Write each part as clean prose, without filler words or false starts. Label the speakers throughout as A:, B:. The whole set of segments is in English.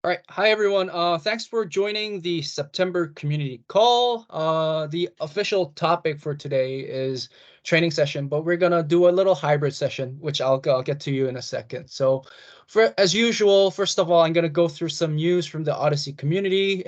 A: All right. Hi, everyone. Thanks for joining the September community call. The official topic for today is training session, but we're going to do a little hybrid session, which I'll get to you in a second. So as usual, first of all, I'm going to go through some news from the OHDSI community,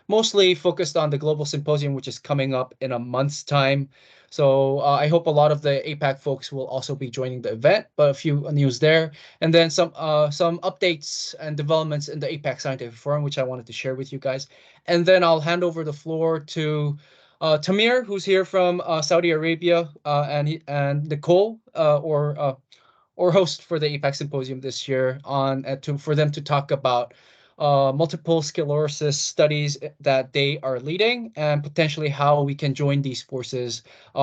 A: mostly focused on the global symposium, which is coming up in a month's time. So I hope a lot of the APAC folks will also be joining the event, but a few news there. And then some updates and developments in the APAC Scientific Forum, which I wanted to share with you guys. And then I'll hand over the floor to Thamir, who's here from Saudi Arabia, and Nicole, or host for the APAC Symposium this year, for them to talk about multiple sclerosis studies that they are leading, and potentially how we can join these forces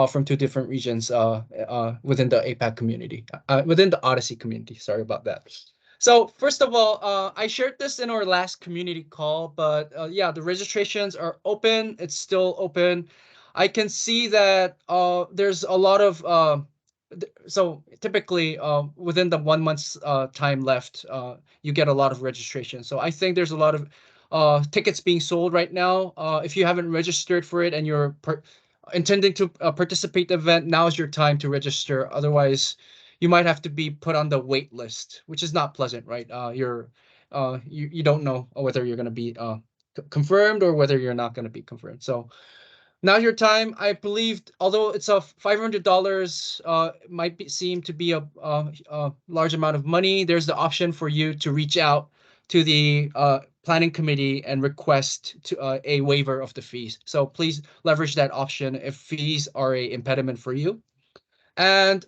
A: from two different regions within the APAC community, within the OHDSI community. Sorry about that. So first of all, I shared this in our last community call, but yeah, the registrations are open. It's still open. I can see that there's a lot of so typically within the 1 month's time left, you get a lot of registration. So I think there's a lot of tickets being sold right now. If you haven't registered for it and you're intending to participate in the event, now's your time to register. Otherwise, you might have to be put on the wait list, which is not pleasant, right? You don't know whether you're going to be confirmed or whether you're not going to be confirmed. So now's your time. I believe, although it's a $500, might seem to be a large amount of money, there's the option for you to reach out to the planning committee and request a waiver of the fees. So please leverage that option if fees are an impediment for you. And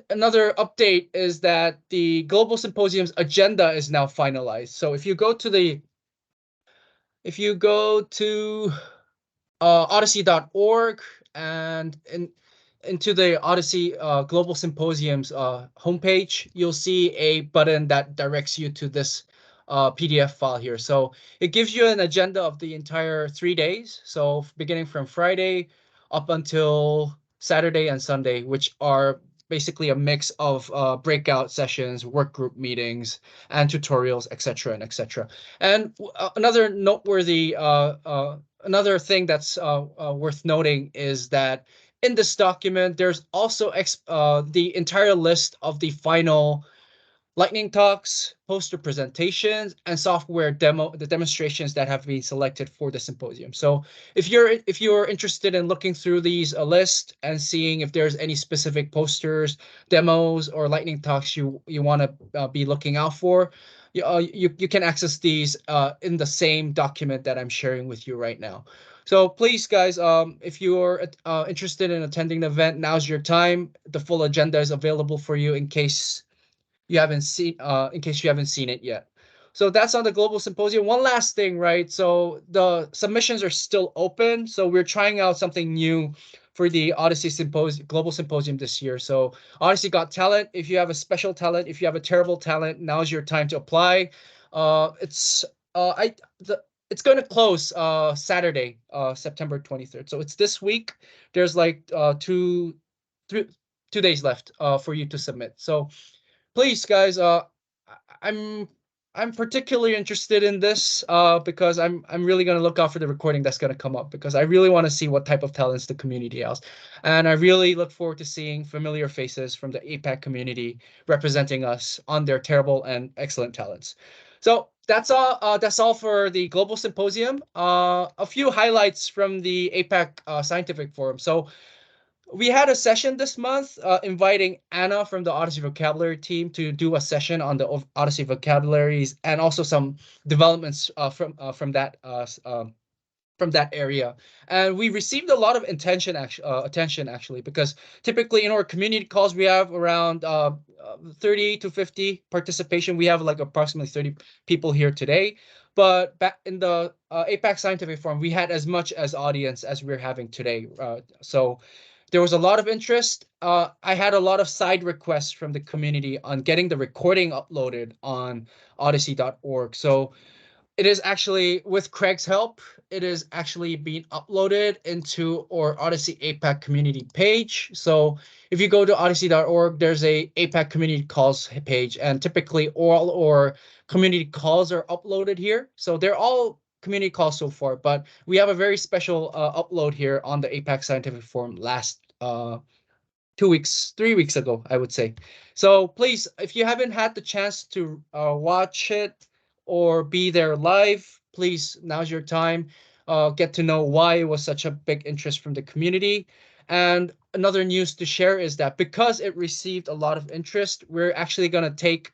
A: another update is that the Global Symposium's agenda is now finalized. So if you go to OHDSI.org and into the OHDSI Global Symposium's homepage, you'll see a button that directs you to this PDF file here. So it gives you an agenda of the entire 3 days. So beginning from Friday up until Saturday and Sunday, which are basically a mix of breakout sessions, work group meetings, and tutorials, etc. and etc. And another noteworthy another thing that's worth noting is that in this document, there's also the entire list of the final lightning talks, poster presentations, and the demonstrations that have been selected for the symposium. So if you're interested in looking through these list and seeing if there's any specific posters, demos, or lightning talks you want to be looking out for, you can access these in the same document that I'm sharing with you right now. So please, guys, if you're interested in attending the event, now's your time. The full agenda is available for you in case you haven't seen it yet. So that's on the Global Symposium. One last thing, right? So the submissions are still open. So we're trying out something new for the OHDSI Global Symposium this year. So OHDSI Got Talent. If you have a special talent, if you have a terrible talent, now's your time to apply. It's going to close Saturday, September 23rd. So it's this week. There's like 2 days left for you to submit. So please, guys, I'm particularly interested in this because I'm really going to look out for the recording that's going to come up, because I really want to see what type of talents the community has, and I really look forward to seeing familiar faces from the APAC community representing us on their terrible and excellent talents. So that's all. That's all for the Global Symposium. A few highlights from the APAC Scientific Forum. So we had a session this month inviting Anna from the OHDSI vocabulary team to do a session on the OHDSI vocabularies and also some developments from that area. And we received a lot of attention actually, because typically in our community calls we have around 30 to 50 participation. We have like approximately 30 people here today. But back in the APAC Scientific Forum, we had as much as audience as we're having today. So there was a lot of interest. I had a lot of side requests from the community on getting the recording uploaded on OHDSI.org. So It is actually, with Craig's help, it is actually being uploaded into our OHDSI APAC community page. So if you go to ohdsi.org, there's a APAC community calls page, and typically all our community calls are uploaded here. So they're all community calls so far, but we have a very special upload here on the APAC Scientific Forum last 3 weeks ago, I would say. So please, if you haven't had the chance to watch it or be there live, please, now's your time. Get to know why it was such a big interest from the community. And another news to share is that because it received a lot of interest, we're actually going to take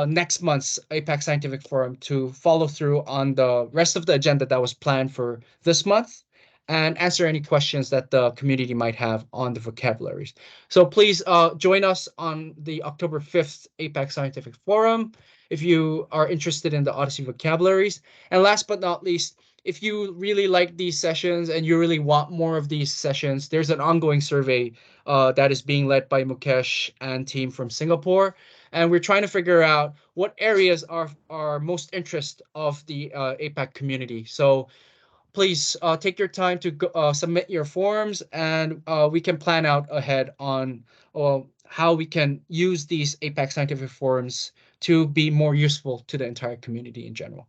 A: next month's APAC Scientific Forum to follow through on the rest of the agenda that was planned for this month and answer any questions that the community might have on the vocabularies. So please join us on the October 5th APAC Scientific Forum if you are interested in the OHDSI vocabularies. And last but not least, if you really like these sessions and you really want more of these sessions, there's an ongoing survey that is being led by Mukesh and team from Singapore. And we're trying to figure out what areas are most interest of the APAC community. So please take your time to submit your forms, and we can plan out ahead on how we can use these APAC scientific forums to be more useful to the entire community in general.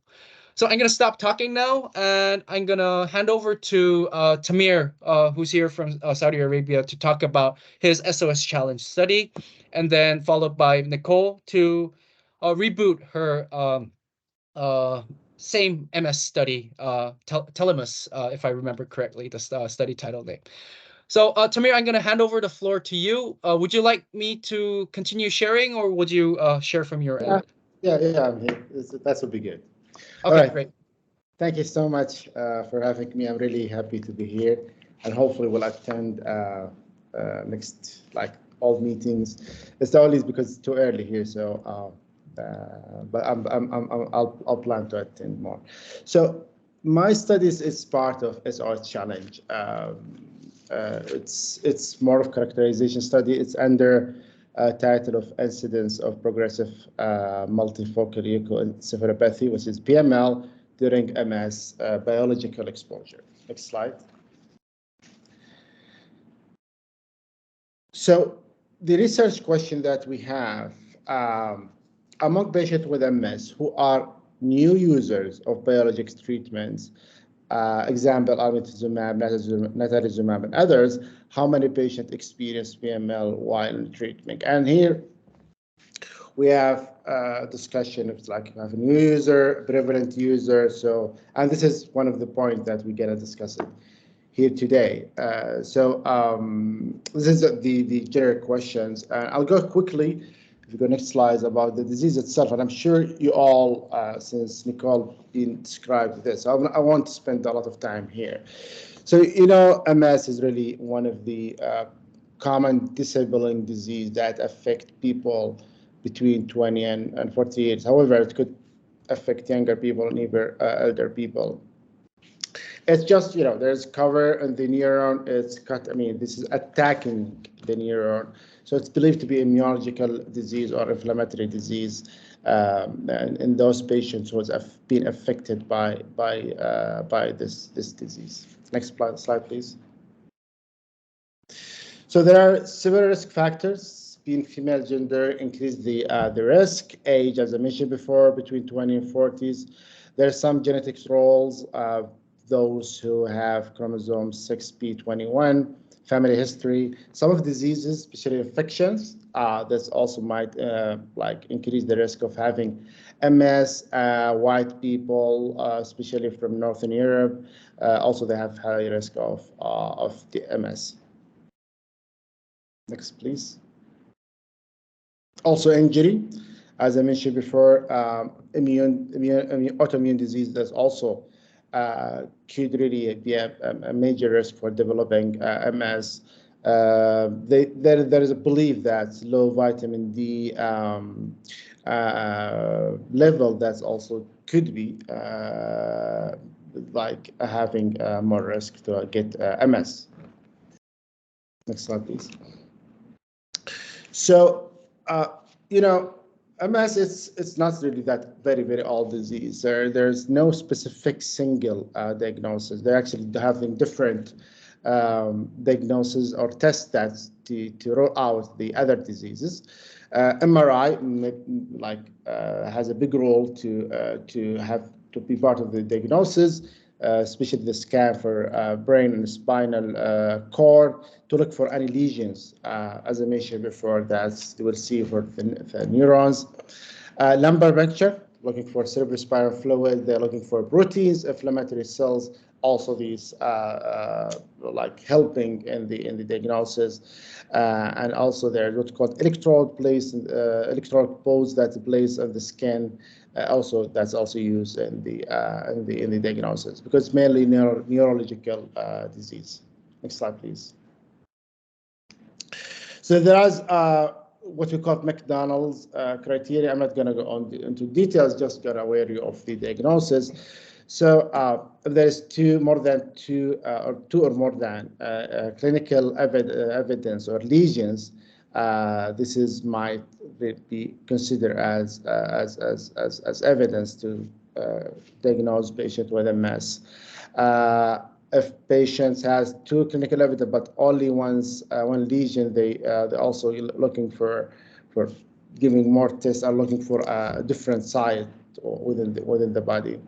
A: So I'm going to stop talking now, and I'm going to hand over to Thamir, who's here from Saudi Arabia, to talk about his SOS challenge study, and then followed by Nicole to reboot her same MS study, TELEMUS, if I remember correctly, the study title name. So Thamir, I'm going to hand over the floor to you. Would you like me to continue sharing, or would you share from your end?
B: Yeah, I'm here. That would be good.
A: Okay, all right, great.
B: Thank you so much for having me. I'm really happy to be here, and hopefully we'll attend next, like, all meetings. It's always because it's too early here, so but I'll plan to attend more. So my studies is part of SOS challenge. It's more of characterization study. It's under title of incidence of progressive multifocal leukoencephalopathy, which is PML, during MS biological exposure. Next slide. So the research question that we have, among patients with MS who are new users of biologic treatments, example, almethuzumab, natalizumab, and others, how many patients experience PML while in treatment? And here we have a discussion of, like, you have a new user, prevalent user. So, and this is one of the points that we're gonna discuss it here today. This is the general questions. I'll go quickly. If you go next slides about the disease itself, and I'm sure you all, since Nicole described this, I won't spend a lot of time here. So, you know, MS is really one of the common disabling disease that affect people between 20 and 40 years. However, it could affect younger people and even elder people. It's just, you know, there's cover in the neuron, it's cut, I mean, this is attacking the neuron. So it's believed to be immunological disease or inflammatory disease in those patients who have been affected by this disease. Next slide, please. So there are several risk factors. Being female gender increase the risk. Age, as I mentioned before, between 20 and 40s. There are some genetics roles. Those who have chromosome 6p21, family history, some of diseases, especially infections, that also might like increase the risk of having MS. White people, especially from Northern Europe, also they have high risk of the MS. Next, please. Also injury, as I mentioned before, autoimmune disease that's also could really be a major risk for developing MS. There is a belief that low vitamin D level that's also could be like having more risk to get MS. Next slide, please. So, you know, MS, it's not really that very old disease. There's no specific single diagnosis. They're actually having different diagnoses or test stats to rule out the other diseases. MRI has a big role to be part of the diagnosis, especially the scan for brain and spinal cord to look for any lesions, as I mentioned before, that you will see for the neurons. Lumbar puncture, looking for cerebrospinal fluid. They're looking for proteins, inflammatory cells. Also, these helping in the diagnosis, and also there's what's called electrode poles that's placed on the skin. That's also used in the diagnosis because it's mainly neurological disease. Next slide, please. So there is what we call McDonald's criteria. I'm not going to go into details, just get aware of the diagnosis. So if there's two or more than clinical evidence or lesions, this might be considered as evidence to diagnose patient with MS. If patients has two clinical evidence but only one lesion, they're also looking for giving more tests, are looking for a different site within the body.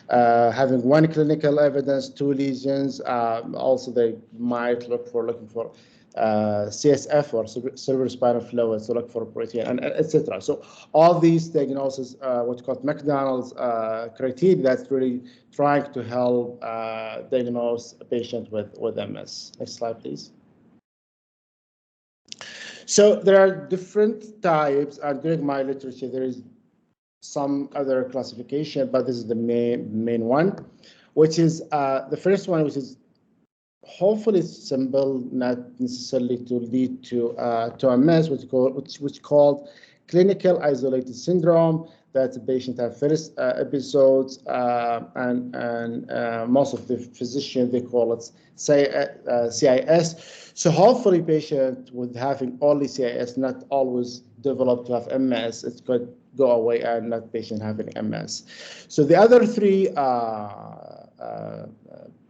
B: Having one clinical evidence, two lesions, also they might looking for CSF or cerebrospinal fluid to look for protein, and etc. So all these diagnoses, what's called McDonald's criteria, that's really trying to help diagnose a patient with MS. Next slide, please. So there are different types, and during my literature there is some other classification, but this is the main one, which is the first one, which is hopefully simple, not necessarily to lead to MS, which called clinical isolated syndrome. That the patient have first episodes, and most of the physicians, they call it CIS. So hopefully patient with having only CIS, not always develop to have MS, it could go away and not patient having MS. So the other three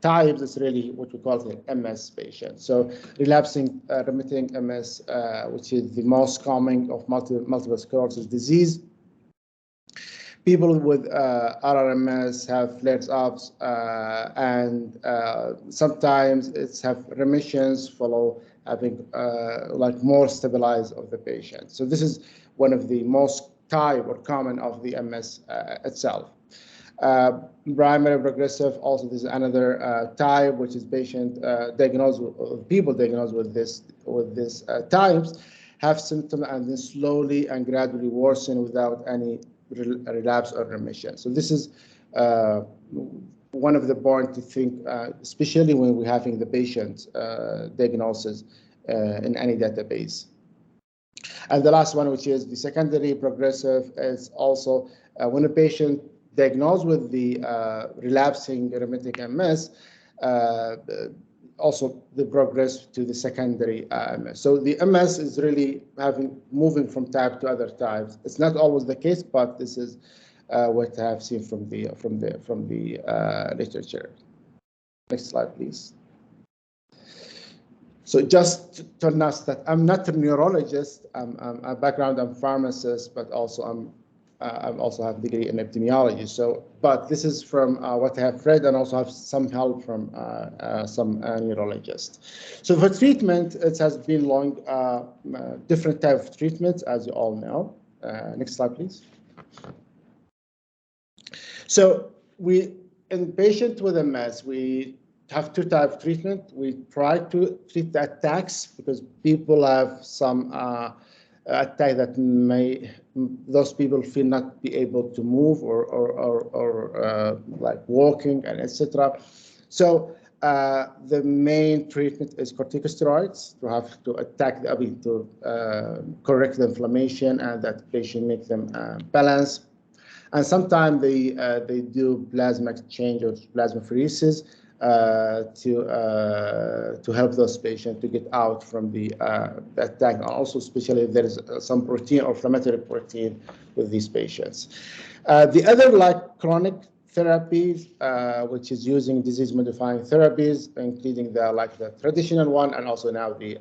B: types is really what we call the MS patient. So relapsing remitting MS, which is the most common of multiple sclerosis disease. People with RRMS have flares-ups, and sometimes it's have remissions follow having more stabilized of the patient. So this is one of the most type or common of the MS itself. Primary progressive, also this is another type, which is patient people diagnosed with this types have symptoms and then slowly and gradually worsen without any relapse or remission. So this is one of the point to think, especially when we're having the patient diagnosis in any database. And the last one, which is the secondary progressive, is also when a patient diagnosed with the relapsing remitting MS, also the progress to the secondary MS. So the MS is really moving from type to other types. It's not always the case, but this is what I have seen from the literature. Next slide, please. So just to announce that I'm not a neurologist. I'm a background, I'm pharmacist, but also I also have a degree in epidemiology. So, but this is from what I have read, and also have some help from some neurologists. So for treatment, it has been long, different type of treatments, as you all know. Next slide, please. So in patient with MS, we have two types of treatment. We try to treat the attacks because people have some attack that those people feel not be able to move or like walking and etc. So the main treatment is corticosteroids to attack to correct the inflammation and that patient make them balance. And sometimes they do plasma exchange or plasmapheresis to help those patients to get out from the that tag. And also, especially if there is some protein or inflammatory protein with these patients. The other like chronic therapies, which is using disease-modifying therapies, including the traditional one, and also now the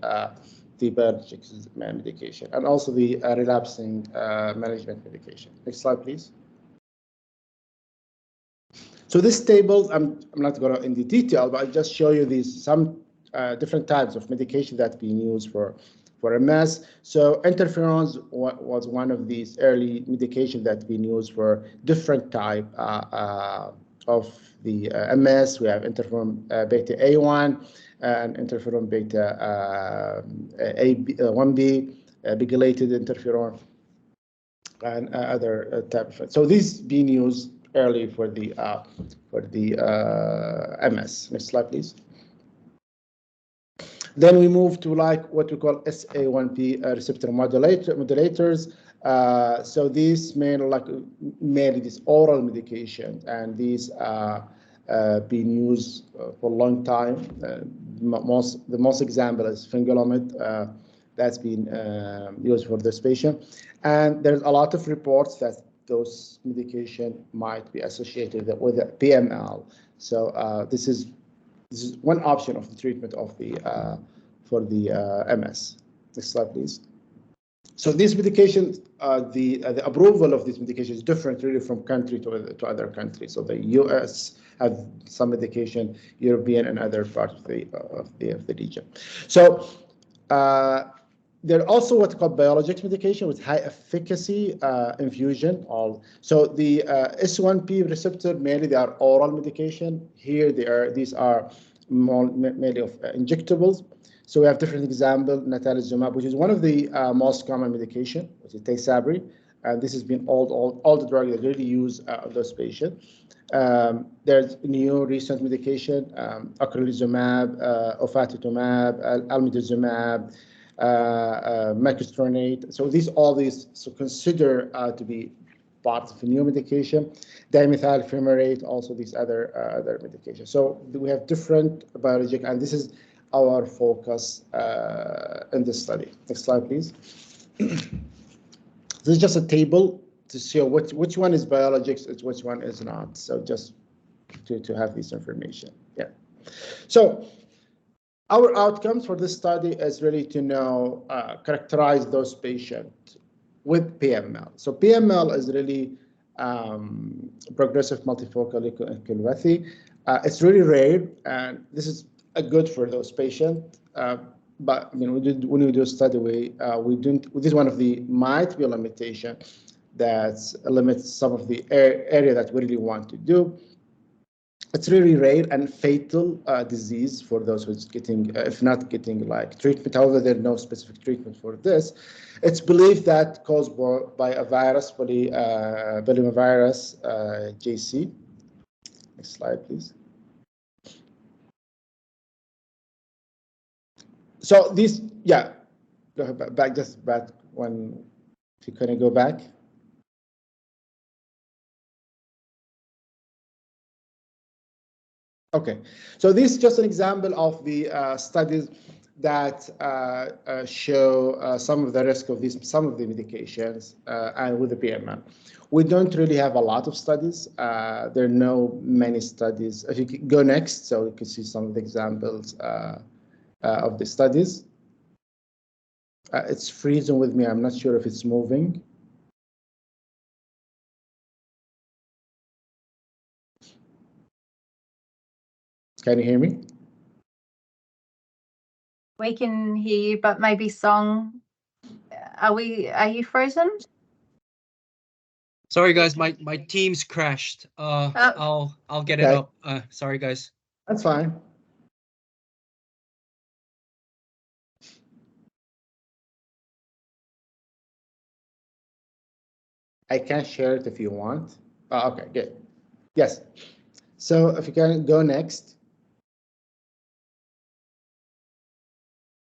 B: biologic medication, and also the relapsing management medication. Next slide, please. So this table, I'm not going to in the detail, but I'll just show you these some different types of medication that's being used for MS. So interferons was one of these early medications that's been used for different type of the MS. We have interferon beta A1 and interferon beta 1B, pegylated interferon, and other type of. So these being used early for the MS. Next slide, please. Then we move to like what we call SA1P receptor modulators. So these mainly this oral medication, and these are being used for a long time. The most example is fingolimod that's been used for this patient, and there's a lot of reports that those medication might be associated with a PML. So this is one option of the treatment of the for the MS. Next slide, please. So these medications, the approval of these medications is different really from country to other countries. So the US have some medication, European and other parts of the region. So there are also what's called biologic medication with high efficacy infusion. So the S1P receptor, mainly they are oral medication. Here these are mainly of injectables. So we have different examples, natalizumab, which is one of the most common medication, which is Tysabri, and this has been all the drugs that really use those patients. There's new recent medication, ocrelizumab, ofatumumab, almidazumab, mycophenolate. So all these consider to be part of a new medication. Dimethyl fumarate, also these other medications. So we have different biologic, and this is our focus in this study. Next slide, please. This is just a table to show which one is biologics and which one is not. So just to have this information. Yeah. So our outcomes for this study is really to know, characterize those patients with PML. So PML is really progressive multifocal leukoencephalopathy. It's really rare, and this is good for those patients. But when we do a study, we don't. This is one of the might be a limitation that limits some of the area that we really want to do. It's really rare and fatal disease for those who's getting, if not getting like treatment. However, there's no specific treatment for this. It's believed that caused by a virus, polyomavirus JC. Next slide, please. So this, yeah, go back, just back one. If you couldn't go back. Okay, so this is just an example of the studies that show some of the risk of some of the medications and with the PML. We don't really have a lot of studies. There are no many studies. If you could go next, so you can see some of the examples of the studies. It's freezing with me. I'm not sure if it's moving. Can you hear me?
C: We can hear you, but maybe Song, are you frozen?
A: Sorry guys, my Teams crashed. I'll get it up. Sorry guys.
B: That's fine. I can share it if you want. Okay, good. Yes. So if you can go next.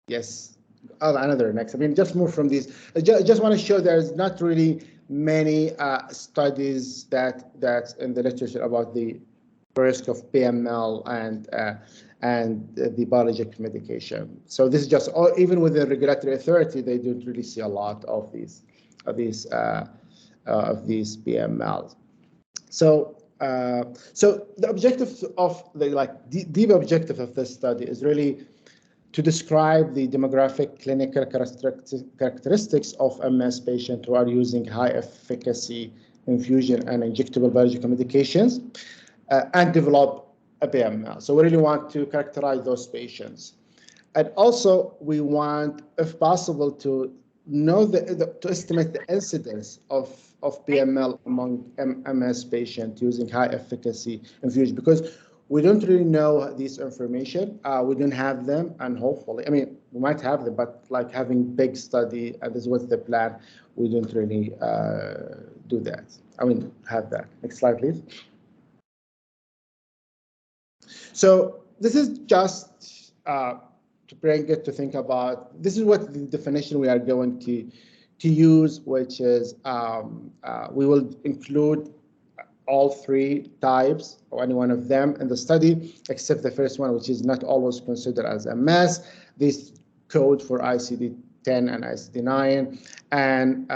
B: Yes. Oh, another next. I mean, just move from these. I just want to show there's not really many studies that's in the literature about the risk of PML and the biologic medication. So this is just, even with the regulatory authority, they don't really see a lot of these PMLs. So the objective of the deep objective of this study is really to describe the demographic clinical characteristics of MS patients who are using high efficacy infusion and injectable biological medications and develop a PML. So we really want to characterize those patients. And also we want, if possible, to know to estimate the incidence of PML among MS patients using high efficacy infusion, because we don't really know this information. We don't have them, and hopefully, I mean, we might have them, but like having big study, and this was the plan, we don't really do that. I mean, have that. Next slide, please. So this is just to bring it to think about, this is what the definition we are going to use, which is we will include all three types or any one of them in the study, except the first one, which is not always considered as MS. This code for ICD-10 and ICD-9, and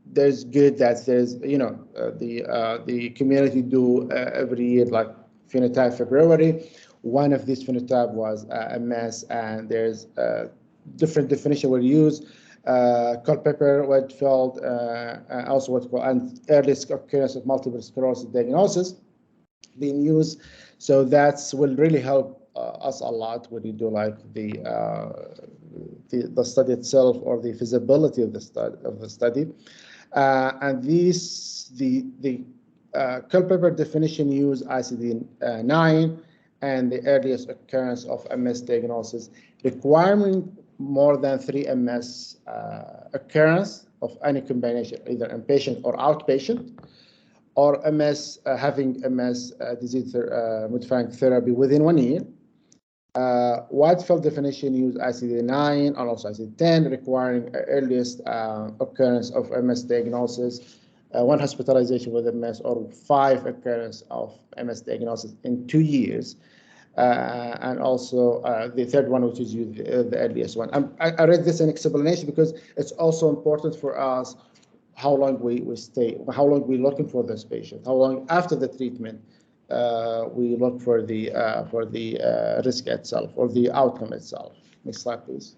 B: there's good that there's, you know, the community do every year like phenotype February. One of these phenotype was MS, and there's different definition we use. Culpeper, Whitfield, also what's called and early occurrence of multiple sclerosis diagnosis being used. So that's will really help us a lot when you do like the study itself or the feasibility of the study. And these the Culpeper definition use ICD-9 and the earliest occurrence of MS diagnosis, requiring more than 3 MS occurrence of any combination, either inpatient or outpatient, or MS having MS disease modifying therapy within 1 year. Whitefield definition use ICD-9 and also ICD-10, requiring earliest occurrence of MS diagnosis, 1 hospitalization with MS, or 5 occurrence of MS diagnosis in 2 years. And also the third one, which is the earliest one. I read this in explanation because it's also important for us how long we stay, how long we're looking for this patient, how long after the treatment we look for the risk itself or the outcome itself. Next slide, please.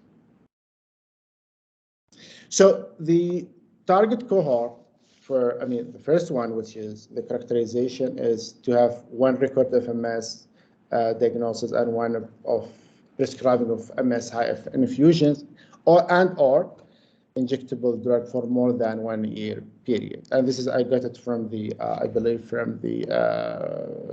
B: So the target cohort for, I mean, the first one, which is the characterization, is to have 1 record of MS diagnosis and 1 of prescribing of MS high infusions or injectable drug for more than 1 year period. And this is, I got it from the, I believe from the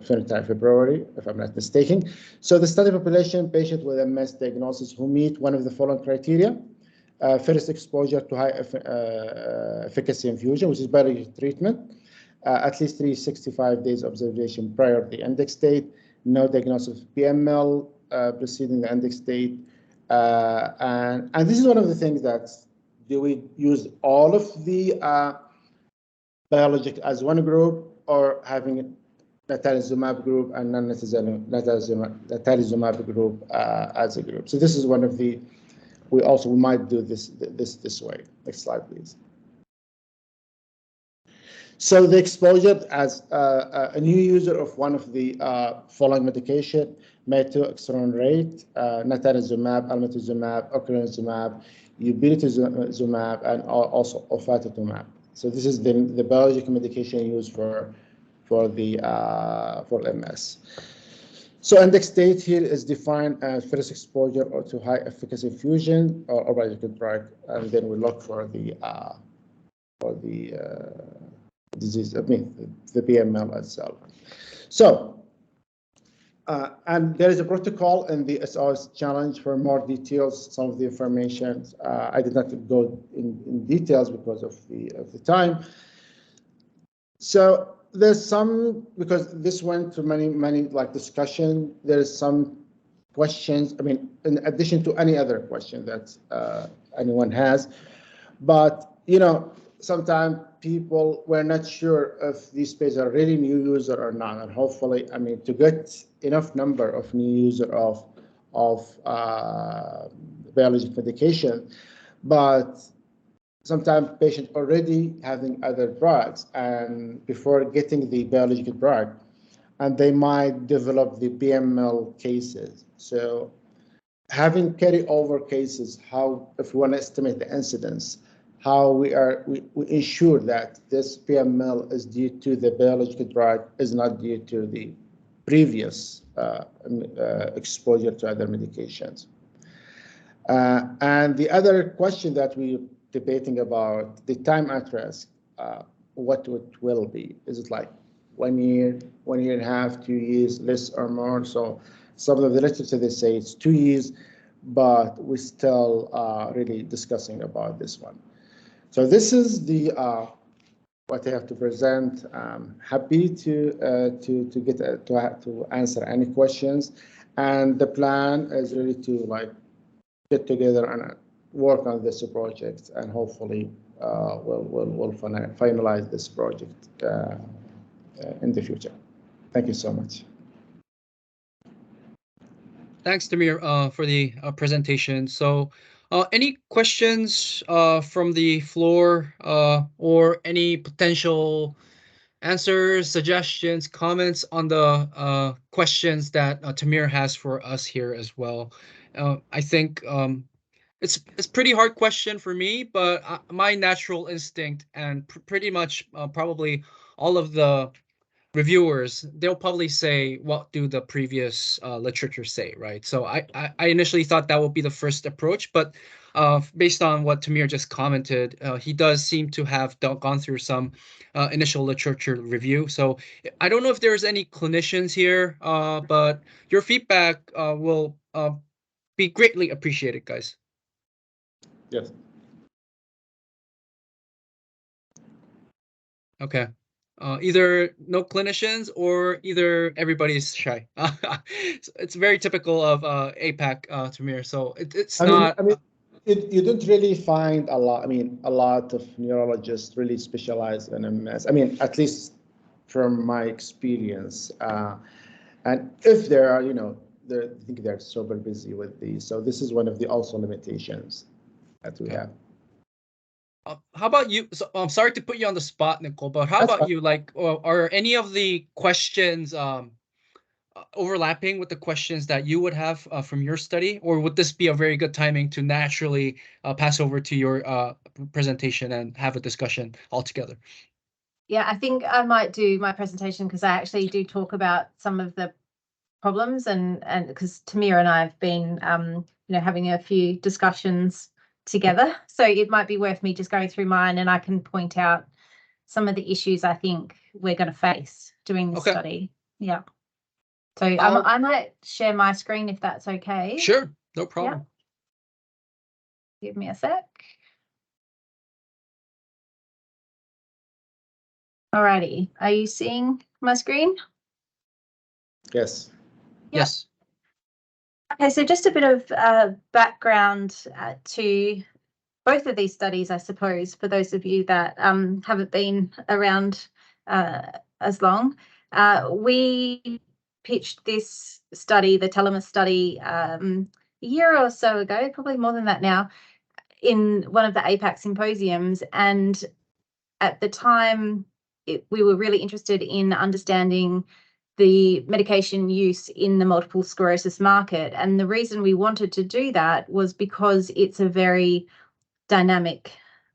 B: phenotype February, if I'm not mistaken. So the study population, patient with MS diagnosis who meet one of the following criteria. First exposure to high efficacy infusion, which is biologic treatment, at least 365 days observation prior to the index date, no diagnosis of PML preceding the index date. And this is one of the things that, do we use all of the biologic as one group, or having natalizumab group and non-natalizumab group as a group? So this is one of the, we might do this way. Next slide, please. So the exposure as a new user of one of the following medication, methotrexate, natalizumab, almatuzumab, ocrelizumab, ubirtuzumab, and also ofatumumab. So this is the biological medication used for MS. So index date here is defined as first exposure or to high efficacy infusion or biological drug, and then we look for the disease, I mean the PML itself. So and there is a protocol in the SOS challenge for more details. Some of the information I did not go in details because of the time. So there's some, because this went to many like discussion, there's some questions, I mean, in addition to any other question that anyone has. But, you know, sometimes people were not sure if these patients are really new user or not, and hopefully, I mean, to get enough number of new user of biologic medication, but sometimes patients already having other drugs and before getting the biologic drug, and they might develop the PML cases. So having carryover cases, how, if we want to estimate the incidence, how we ensure that this PML is due to the biological drug, is not due to the previous exposure to other medications. And the other question that we're debating about, the time at risk, what it will be. Is it like 1 year, 1 year and a half, 2 years, less or more? So some of the literature, they say it's 2 years, but we're still really discussing about this one. So this is the what I have to present. Happy to answer any questions, and the plan is really to like get together and work on this project, and hopefully we'll finalize this project in the future. Thank you so much.
A: Thanks, Thamir, for the presentation. So any questions from the floor or any potential answers, suggestions, comments on the questions that Thamir has for us here as well? I think it's pretty hard question for me, but my natural instinct and pretty much probably all of the reviewers, they'll probably say, what do the previous literature say, right? So I initially thought that would be the first approach, but based on what Thamir just commented, he does seem to have gone through some initial literature review. So I don't know if there's any clinicians here, but your feedback will be greatly appreciated, guys.
B: Yes.
A: Okay. Either no clinicians or either everybody's shy. It's very typical of APAC, Thamir. So it's not.
B: I mean, you don't really find a lot. I mean, a lot of neurologists really specialize in MS. I mean, at least from my experience. And if there are, you know, I think they're super busy with these. So this is one of the also limitations that we have.
A: How about you? So, I'm sorry to put you on the spot, Nicole, but how about you? Like, are any of the questions overlapping with the questions that you would have from your study, or would this be a very good timing to naturally pass over to your presentation and have a discussion altogether?
C: Yeah, I think I might do my presentation because I actually do talk about some of the problems, and because Thamir and I have been you know, having a few discussions together, so it might be worth me just going through mine, and I can point out some of the issues I think we're going to face doing this study. Yeah. So I might share my screen if that's okay.
A: Sure, no problem.
C: Yeah. Give me a sec. Alrighty, are you seeing my screen?
B: Yes.
C: Yep.
A: Yes.
C: Okay, so just a bit of background to both of these studies, I suppose, for those of you that haven't been around as long. We pitched this study, the TELEMUS study, a year or so ago, probably more than that now, in one of the APAC symposiums. And at the time, we were really interested in understanding the medication use in the multiple sclerosis market. And the reason we wanted to do that was because it's a very dynamic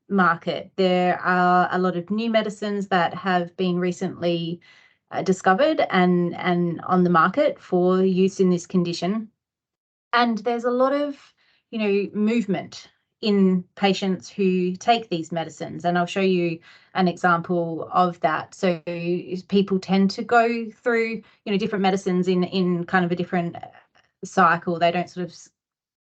C: market. There are a lot of new medicines that have been recently discovered and on the market for use in this condition. And there's a lot of, you know, movement in patients who take these medicines, and I'll show you an example of that. So people tend to go through, you know, different medicines in kind of a different cycle. They don't sort of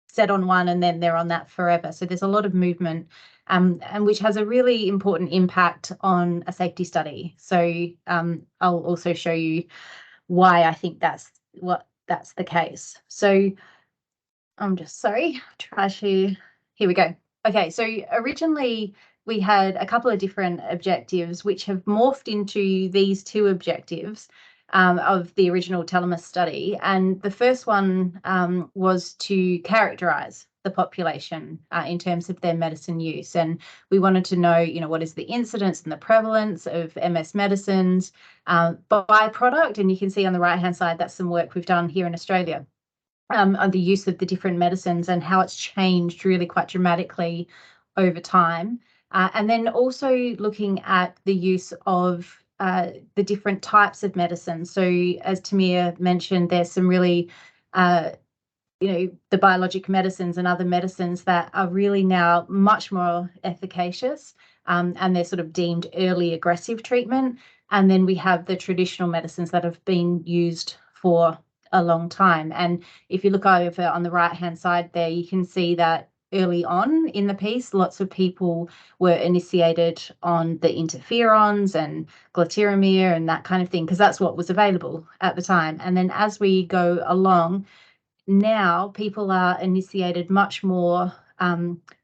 C: set on one and then they're on that forever. So there's a lot of movement, and which has a really important impact on a safety study. So I'll also show you why I think that's the case. So I'm just sorry, try to. Here we go. Okay, so originally we had a couple of different objectives which have morphed into these two objectives of the original TELEMUS study. And the first one was to characterize the population in terms of their medicine use. And we wanted to know, what is the incidence and the prevalence of MS medicines by product. And you can see on the right-hand side, that's some work we've done here in Australia on the use of the different medicines and how it's changed really quite dramatically over time. And then also looking at the use of the different types of medicine. So as Thamir mentioned, there's some really, the biologic medicines and other medicines that are really now much more efficacious, and they're sort of deemed early aggressive treatment. And then we have the traditional medicines that have been used for a long time. And if you look over on the right-hand side there, you can see that early on in the piece, lots of people were initiated on the interferons and glatiramer and that kind of thing, because that's what was available at the time. And then as we go along, now people are initiated much more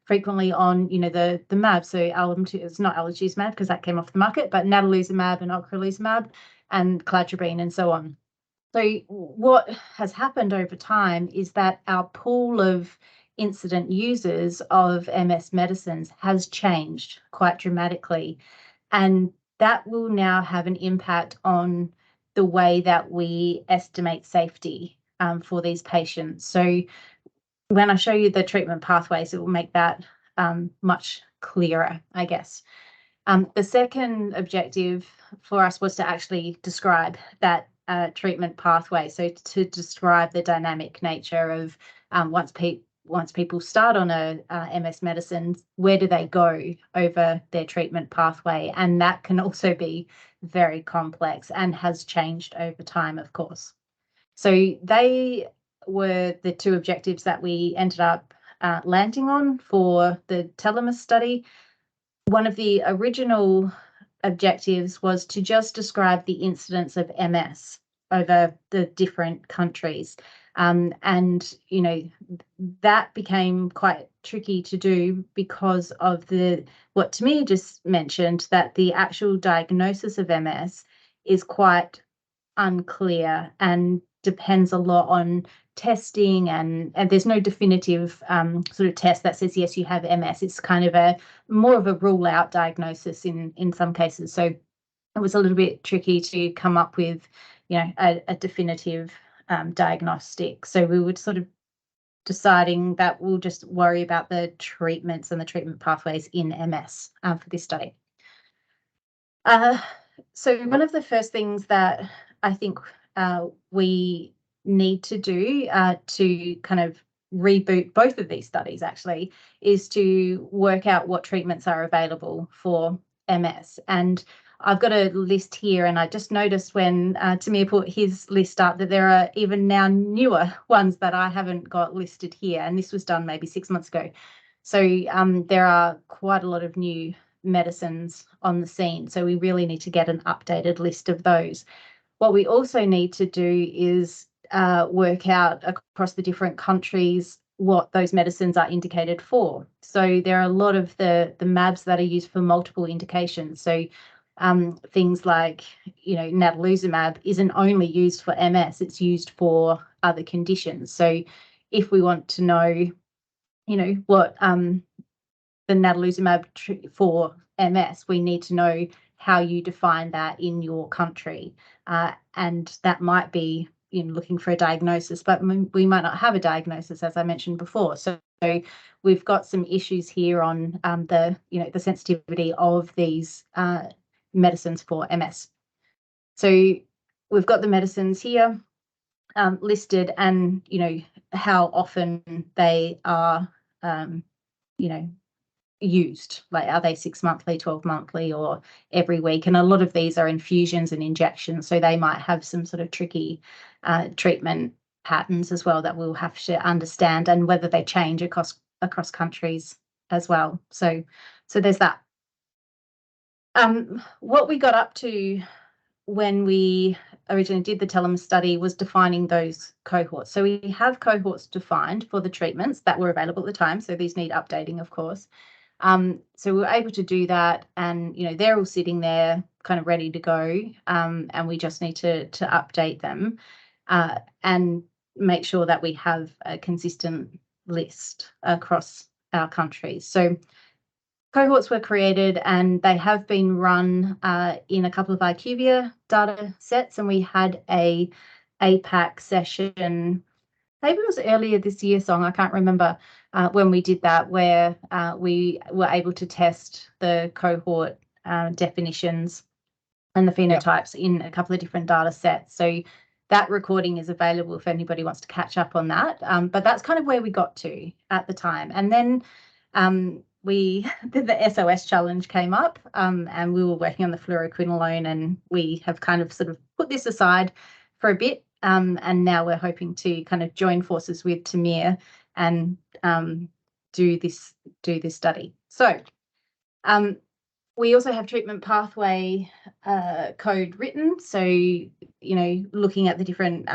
C: frequently on, the MAB. So it's not algezumab because that came off the market, but natalizumab and ocrelizumab and cladribine and so on. So what has happened over time is that our pool of incident users of MS medicines has changed quite dramatically, and that will now have an impact on the way that we estimate safety for these patients. So when I show you the treatment pathways, it will make that much clearer, I guess. The second objective for us was to actually describe that treatment pathway. So to describe the dynamic nature of once people start on a MS medicine, where do they go over their treatment pathway? And that can also be very complex and has changed over time, of course. So they were the two objectives that we ended up landing on for the TELEMUS study. One of the original objectives was to just describe the incidence of MS over the different countries. And, that became quite tricky to do because of what Thamir just mentioned, that the actual diagnosis of MS is quite unclear and depends a lot on testing, and there's no definitive sort of test that says, yes, you have MS. It's kind of more of a rule out diagnosis in some cases. So it was a little bit tricky to come up with, a definitive diagnostic. So we were sort of deciding that we'll just worry about the treatments and the treatment pathways in MS for this study. So one of the first things that I think we need to do to kind of reboot both of these studies actually is to work out what treatments are available for MS. And I've got a list here, and I just noticed when Thamir put his list up that there are even now newer ones that I haven't got listed here, and this was done maybe 6 months ago. So there are quite a lot of new medicines on the scene, so we really need to get an updated list of those. What we also need to do is work out across the different countries what those medicines are indicated for. So there are a lot of the MABs that are used for multiple indications. So things like, natalizumab isn't only used for MS, it's used for other conditions. So if we want to know, what the natalizumab for MS, we need to know how you define that in your country. And that might be looking for a diagnosis, but we might not have a diagnosis, as I mentioned before. So we've got some issues here on the sensitivity of these medicines for MS. So we've got the medicines here listed, and how often they are used. Like, are they 6 monthly, 12 monthly, or every week? And a lot of these are infusions and injections, so they might have some sort of tricky treatment patterns as well that we'll have to understand, and whether they change across countries as well. So there's that. What we got up to when we originally did the TELEMUS study was defining those cohorts. So we have cohorts defined for the treatments that were available at the time. So these need updating, of course. So we were able to do that, and they're all sitting there kind of ready to go, and we just need to update them and make sure that we have a consistent list across our countries. So cohorts were created, and they have been run in a couple of IQVIA data sets, and we had a APAC session, maybe it was earlier this year, Song, I can't remember when we did that, where we were able to test the cohort definitions and the phenotypes in a couple of different data sets. So that recording is available if anybody wants to catch up on that. But that's kind of where we got to at the time. And then the SOS challenge came up, and we were working on the fluoroquinolone, and we have kind of sort of put this aside for a bit. And now we're hoping to kind of join forces with Thamir and do this study. So we also have treatment pathway code written. So looking at the different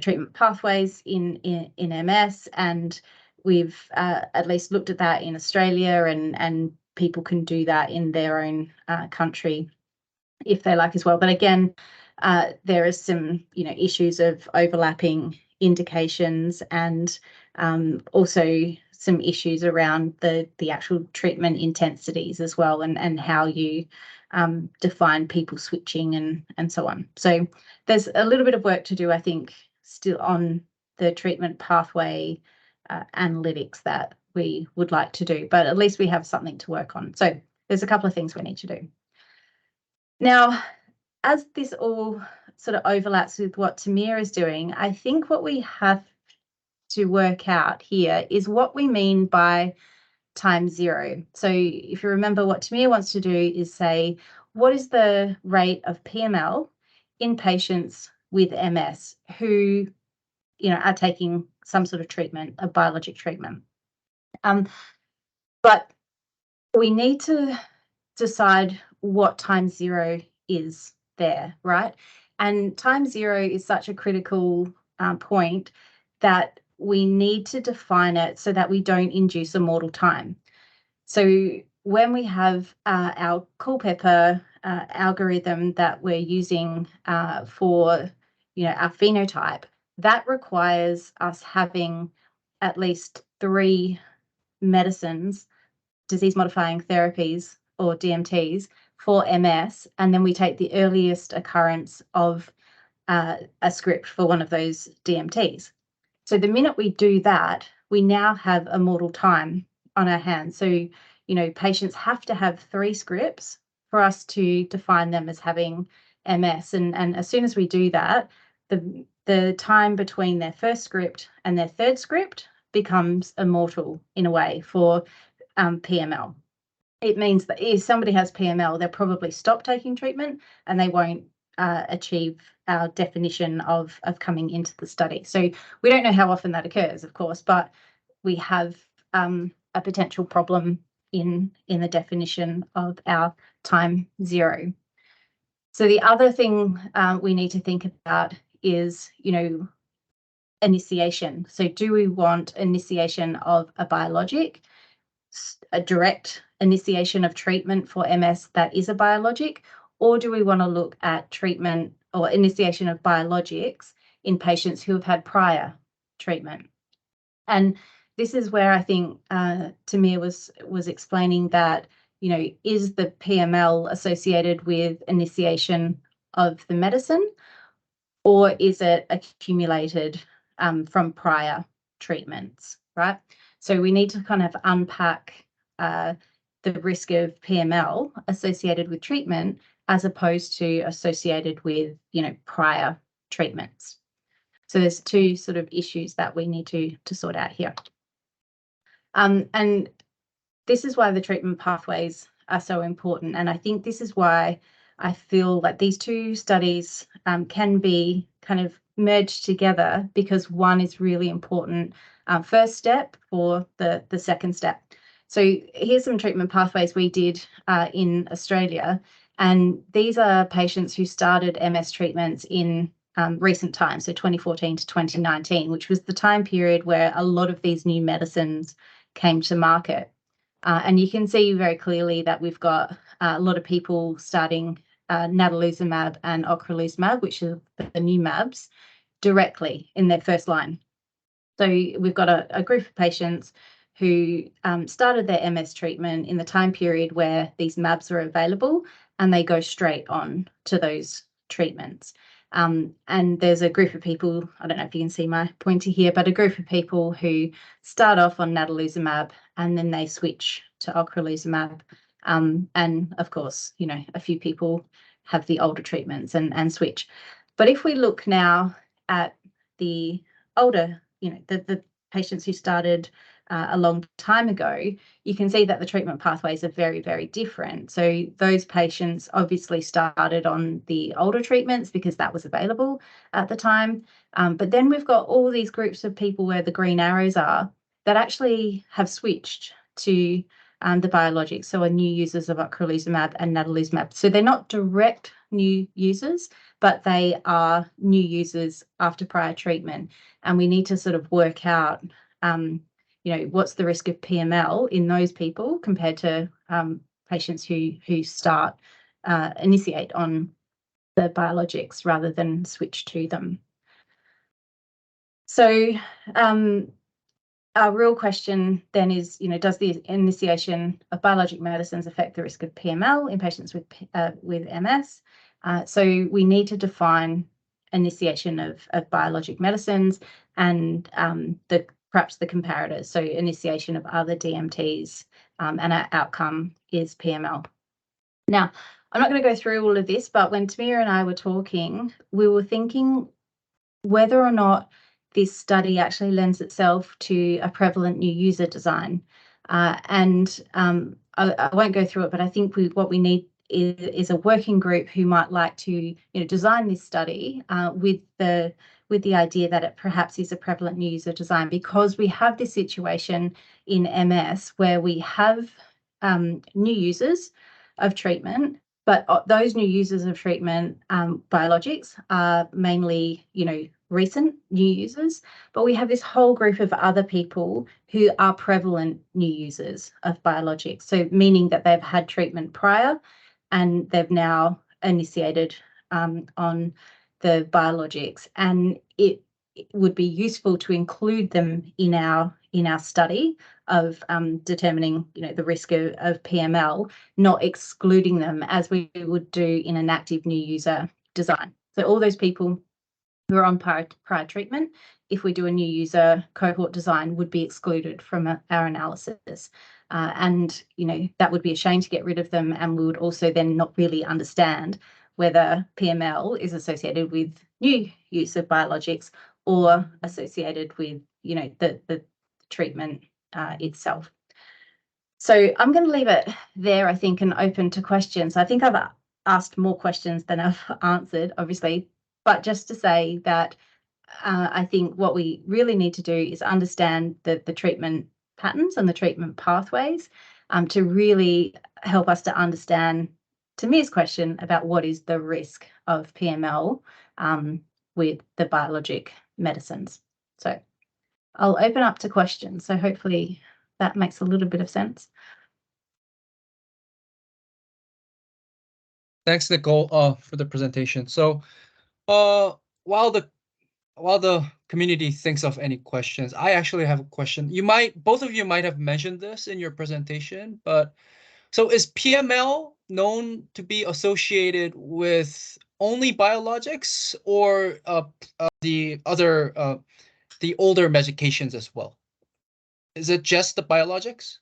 C: treatment pathways in MS, and we've at least looked at that in Australia, and people can do that in their own country if they like as well. But again, there is some issues of overlapping indications, and also some issues around the actual treatment intensities as well, and how you define people switching and so on. So there's a little bit of work to do, I think, still on the treatment pathway analytics that we would like to do, but at least we have something to work on. So there's a couple of things we need to do. Now, as this all sort of overlaps with what Thamir is doing, I think what we have to work out here is what we mean by time zero. So if you remember, what Thamir wants to do is say, what is the rate of PML in patients with MS who are taking some sort of treatment, a biologic treatment. But we need to decide what time zero is there, right? And time zero is such a critical point that we need to define it so that we don't induce a mortal time. So when we have our Culpeper algorithm that we're using for our phenotype, that requires us having at least 3 medicines, disease-modifying therapies or DMTs, for MS, and then we take the earliest occurrence of a script for one of those DMTs. So the minute we do that, we now have a mortal time on our hands. So, patients have to have 3 scripts for us to define them as having MS. And as soon as we do that, the time between their first script and their third script becomes immortal in a way for PML. It means that if somebody has PML, they'll probably stop taking treatment and they won't achieve our definition of coming into the study. So we don't know how often that occurs, of course, but we have a potential problem in the definition of our time zero. So the other thing we need to think about is, initiation. So do we want initiation of a biologic, a direct initiation of treatment for MS that is a biologic, or do we want to look at treatment or initiation of biologics in patients who have had prior treatment? And this is where I think Thamir was explaining that, is the PML associated with initiation of the medicine, or is it accumulated from prior treatments, right? So we need to kind of unpack the risk of PML associated with treatment as opposed to associated with, prior treatments. So there's 2 sort of issues that we need to sort out here. And this is why the treatment pathways are so important. And I think this is why I feel like these 2 studies can be kind of merged together, because one is really important first step for the second step. So here's some treatment pathways we did in Australia, and these are patients who started MS treatments in recent times, so 2014 to 2019, which was the time period where a lot of these new medicines came to market. And you can see very clearly that we've got a lot of people starting natalizumab and ocrelizumab, which are the new mAbs, directly in their first line. So we've got a group of patients who started their MS treatment in the time period where these mAbs are available, and they go straight on to those treatments. And there's a group of people, I don't know if you can see my pointer here, but a group of people who start off on natalizumab and then they switch to ocrelizumab. And of course, you know, a few people have the older treatments and switch. But if we look now at the older, you know, the patients who started a long time ago, you can see that the treatment pathways are very, very different. So those patients obviously started on the older treatments because that was available at the time. But then we've got all these groups of people where the green arrows are that actually have switched to the biologics, so are new users of ocrelizumab and natalizumab. So they're not direct new users, but they are new users after prior treatment. And we need to sort of work out, you know, what's the risk of PML in those people compared to patients who initiate on the biologics rather than switch to them. So our real question then is, you know, does the initiation of biologic medicines affect the risk of PML in patients with MS? So we need to define initiation of biologic medicines and perhaps the comparators, so initiation of other DMTs, and our outcome is PML. Now, I'm not going to go through all of this, but when Thamir and I were talking, we were thinking whether or not this study actually lends itself to a prevalent new user design. I won't go through it, but I think what we need is a working group who might like to, you know, design this study with the idea that it perhaps is a prevalent new user design, because we have this situation in MS where we have new users of treatment, but those new users of treatment, biologics, are mainly, you know, recent new users, but we have this whole group of other people who are prevalent new users of biologics. So meaning that they've had treatment prior and they've now initiated on the biologics, and it would be useful to include them in our study of determining, you know, the risk of PML, not excluding them as we would do in an active new user design. So all those people who are on prior treatment, if we do a new user cohort design, would be excluded from our analysis. And, you know, that would be a shame to get rid of them, and we would also then not really understand whether PML is associated with new use of biologics or associated with, you know, the treatment itself. So I'm going to leave it there, I think, and open to questions. I think I've asked more questions than I've answered, obviously, but just to say that I think what we really need to do is understand the treatment patterns and the treatment pathways to really help us to understand Thamir's question about what is the risk of PML with the biologic medicines. So I'll open up to questions. So hopefully that makes a little bit of sense.
A: Thanks, Nicole, for the presentation. So while the community thinks of any questions, I actually have a question. Both of you might have mentioned this in your presentation, but so is PML known to be associated with only biologics or the older medications as well? Is it just the biologics?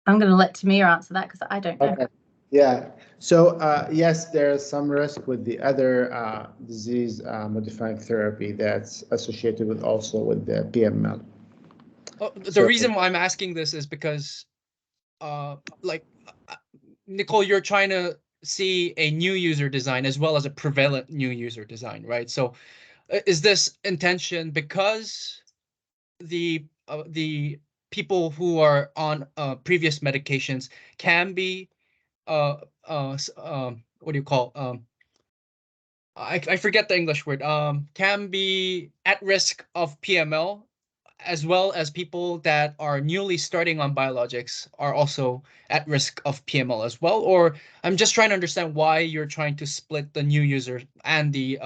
B: I'm going to let Thamir answer that because I don't know. Okay. Yeah. So yes, there's some risk with the other disease modifying therapy that's associated with also with the PML.
A: The reason why I'm asking this is because, Nicole, you're trying to see a new user design as well as a prevalent new user design, right? So, is this intention because the people who are on previous medications can be what do you call I forget the English word, can be at risk of PML as well as people that are newly starting on biologics are also at risk of PML as well? Or I'm just trying to understand why you're trying to split the new user and the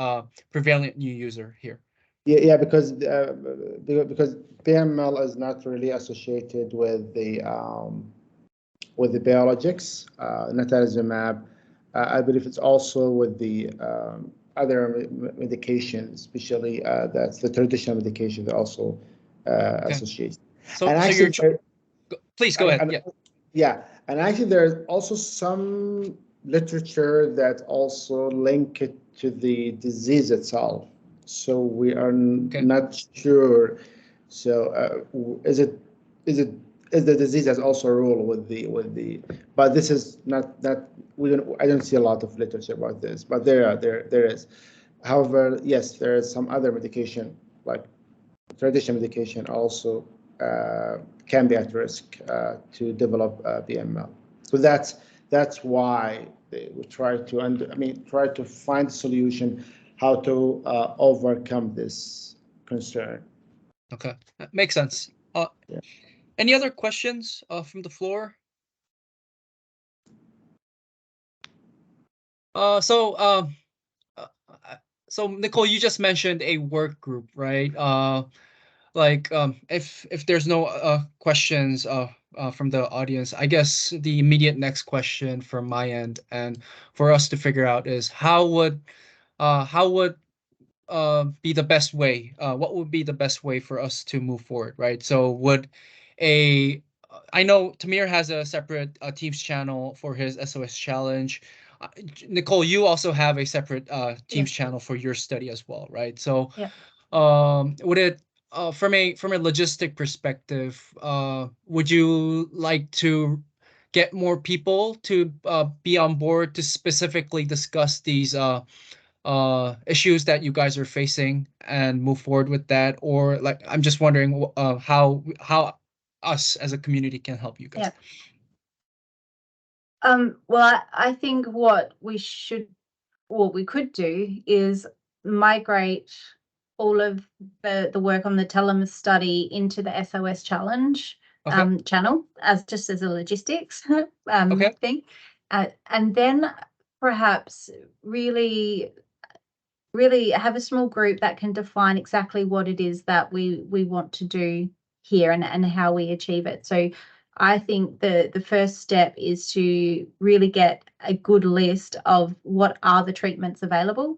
A: prevalent new user here.
B: Yeah, because PML is not really associated with the biologics, natalizumab. I believe it's also with the other medications, especially that's the traditional medication that also associated.
A: So,
B: and
A: so
B: actually,
A: you're, please go ahead.
B: Yeah, and actually there's also some literature that also link it to the disease itself. So we are not sure. So is the disease has also a role with the but this is not that I don't see a lot of literature about this, but there is. However, yes, there is some other medication like traditional medication also can be at risk to develop PML. So that's why we try to find a solution how to overcome this concern.
A: Okay, that makes sense. Yeah. Any other questions from the floor? So Nicole, you just mentioned a work group, right? If there's no questions from the audience, I guess the immediate next question from my end and for us to figure out is how would be the best way? What would be the best way for us to move forward, right? So I know Thamir has a separate Teams channel for his SOS challenge. Nicole, you also have a separate Teams channel for your study as well, right? So, would it from a logistic perspective, would you like to get more people to be on board to specifically discuss these issues that you guys are facing and move forward with that? Or like, I'm just wondering how us as a community can help you guys.
C: Well, I think what we could do is migrate all of the work on the TELEMUS study into the SOS challenge channel just as a logistics thing, and then perhaps really have a small group that can define exactly what it is that we want to do here and how we achieve it. So I think the first step is to really get a good list of what are the treatments available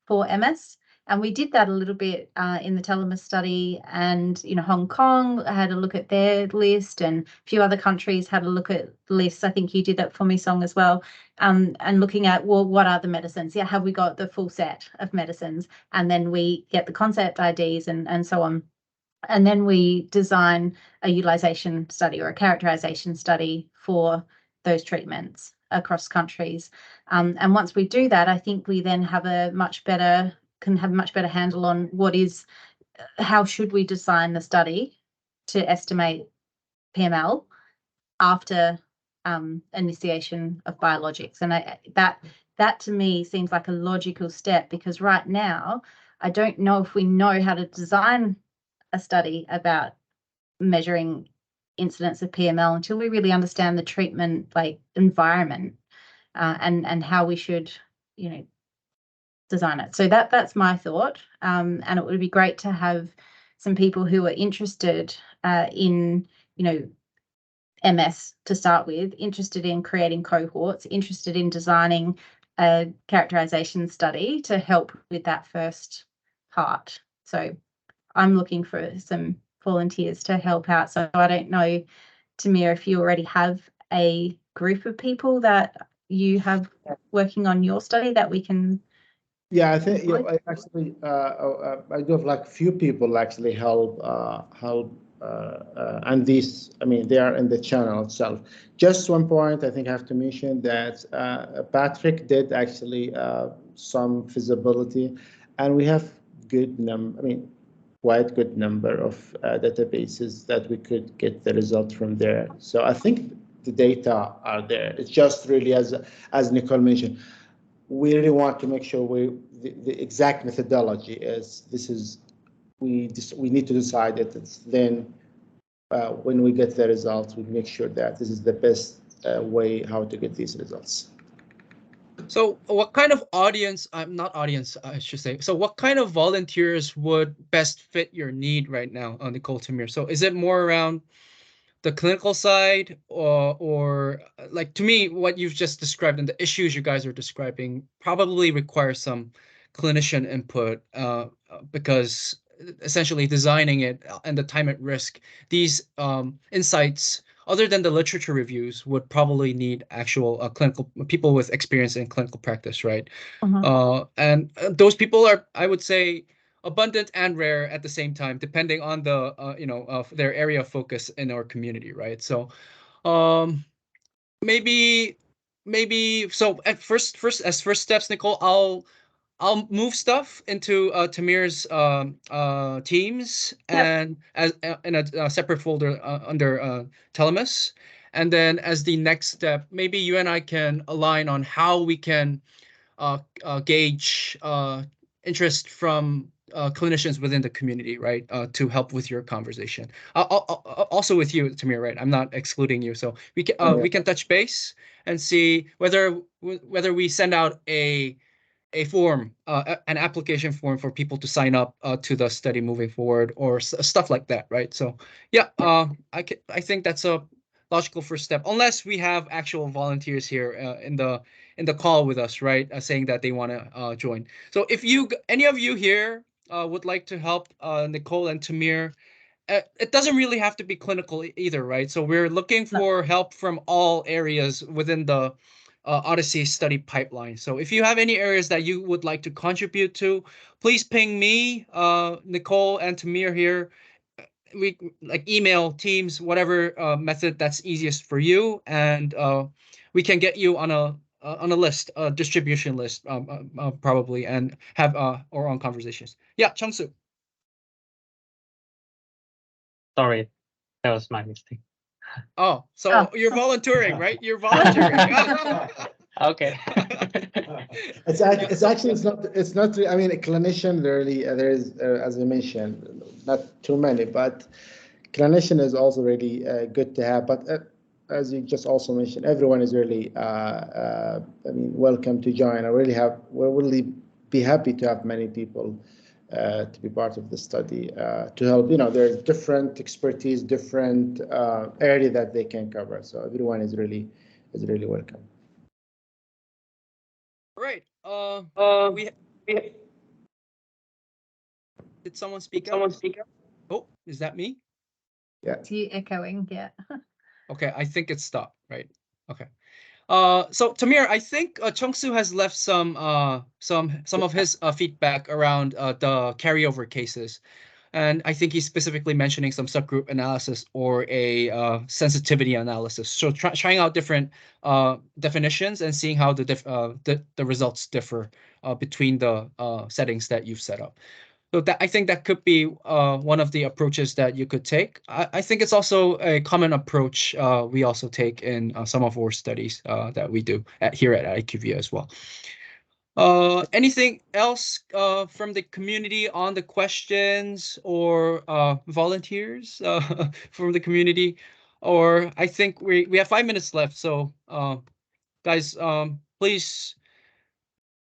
C: for MS. And we did that a little bit in the TELEMUS study, and Hong Kong had a look at their list, and a few other countries had a look at lists. I think you did that for me, Song, as well, and looking at, well, what are the medicines? Yeah, have we got the full set of medicines? And then we get the concept IDs and so on. And then we design a utilisation study or a characterization study for those treatments across countries. And once we do that, I think we then have a much better handle on how should we design the study to estimate PML after initiation of biologics. And that to me seems like a logical step, because right now I don't know if we know how to design a study about measuring incidence of PML until we really understand the treatment environment and how we should design it. So that's my thought, and it would be great to have some people who are interested in MS to start with, interested in creating cohorts, interested in designing a characterization study to help with that first part. So I'm looking for some volunteers to help out. So I don't know, Thamir, if you already have a group of people that you have working on your study that we can.
B: Yeah, I think I do have few people actually help, and these, they are in the channel itself. Just one point I think I have to mention that Patrick did actually some feasibility, and we have quite good number of databases that we could get the result from there. So I think the data are there. It's just really, as Nicole mentioned, we really want to make sure the exact methodology is we need to decide that it's then when we get the results, we make sure that this is the best way how to get these results.
A: So what kind of audience, not audience, I should say. So what kind of volunteers would best fit your need right now, Nicole, Thamir? So is it more around the clinical side, or like, to me, what you've just described and the issues you guys are describing probably require some clinician input, because essentially designing it and the time at risk, these insights, other than the literature reviews, would probably need actual clinical people with experience in clinical practice, right? And those people are, I would say, abundant and rare at the same time, depending on the their area of focus in our community, right? So maybe so at first steps, Nicole, I'll move stuff into Thamir's teams, and as in a separate folder under TELEMUS, and then as the next step, maybe you and I can align on how we can gauge interest from clinicians within the community, right, to help with your conversation. Also with you, Thamir, right? I'm not excluding you, so we can touch base and see whether we send out a form, an application form for people to sign up to the study moving forward, or stuff like that, right? So yeah, I think that's a logical first step, unless we have actual volunteers here in the call with us, right, saying that they want to join. So if any of you here would like to help Nicole and Thamir, it doesn't really have to be clinical either, right? So we're looking for help from all areas within the OHDSI study pipeline. So if you have any areas that you would like to contribute to, please ping me, Nicole, and Thamir here. We like email, Teams, whatever method that's easiest for you, and we can get you on a list, a distribution list, probably, and have our own conversations. Yeah, Chungsu.
D: Sorry, that was my mistake.
A: Oh, so you're volunteering, right? You're volunteering.
D: Okay.
B: It's not. I mean, a clinician really there is, as I mentioned, not too many, but clinician is also really good to have. But as you just also mentioned, everyone is really, I mean, welcome to join. We'll really be happy to have many people to be part of the study to help. There's different expertise, different area that they can cover. So everyone is really welcome.
A: Right. Did someone speak up? Oh, is that me?
B: Yeah.
C: It's you echoing, yeah.
A: Okay, I think it stopped, right? Okay. So Thamir, I think Chungsu has left some of his feedback around the carryover cases, and I think he's specifically mentioning some subgroup analysis or a sensitivity analysis. So trying out different definitions and seeing how the results differ between the settings that you've set up. So I think that could be one of the approaches that you could take. I think it's also a common approach we also take in some of our studies that we do here at IQVIA as well. Anything else from the community on the questions, or volunteers from the community? Or I think we have 5 minutes left. So guys, please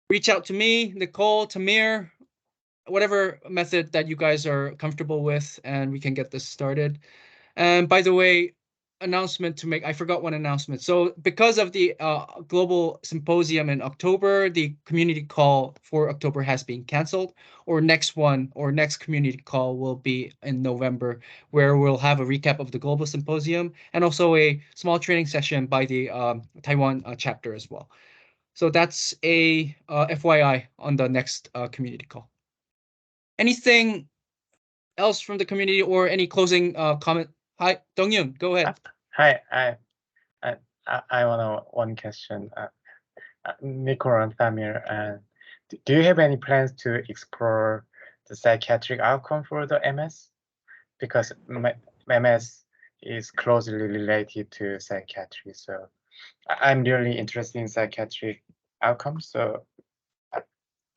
A: reach out to me, Nicole, Thamir, whatever method that you guys are comfortable with, and we can get this started. And by the way, announcement to make, I forgot one announcement. So because of the global symposium in October, the community call for October has been canceled. Or next community call will be in November, where we'll have a recap of the global symposium and also a small training session by the Taiwan chapter as well. So that's a FYI on the next community call. Anything else from the community, or any closing comment? Hi, Dong-Yoon, go ahead.
D: Hi, I want one question. Nicole and Thamir, do you have any plans to explore the psychiatric outcome for the MS? Because MS is closely related to psychiatry, so I'm really interested in psychiatric outcomes. So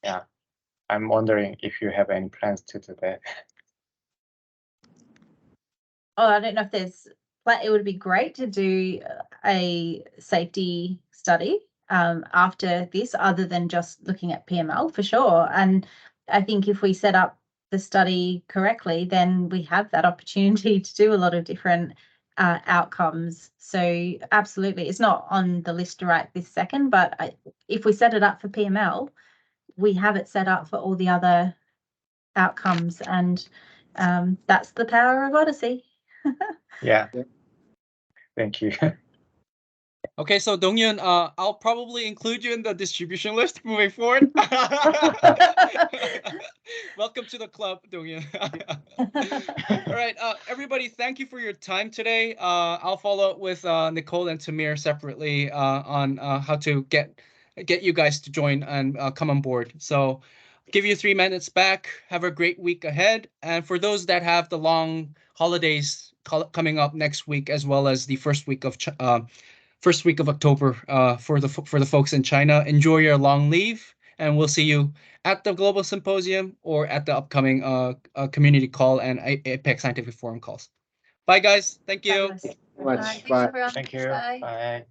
D: yeah, I'm wondering if you have any plans to do that.
C: I don't know if there's, it would be great to do a safety study after this, other than just looking at PML for sure. And I think if we set up the study correctly, then we have that opportunity to do a lot of different outcomes. So absolutely, it's not on the list right this second, but if we set it up for PML, we have it set up for all the other outcomes, and that's the power of OHDSI.
D: Yeah. Thank you.
A: Okay, so Dong-Yun, I'll probably include you in the distribution list moving forward. Welcome to the club, Dong-Yun. All right, everybody, thank you for your time today. I'll follow up with Nicole and Thamir separately on how to get you guys to join and come on board. So give you 3 minutes back. Have a great week ahead. And for those that have the long holidays coming up next week, as well as the first week of October for the folks in China, enjoy your long leave, and we'll see you at the Global Symposium or at the upcoming community call and APAC Scientific Forum calls. Bye, guys. Thank you.
C: Fabulous.
B: Much.
C: All right, thanks
B: Bye.
C: everyone.
D: Thank you.
C: Bye.
D: Bye.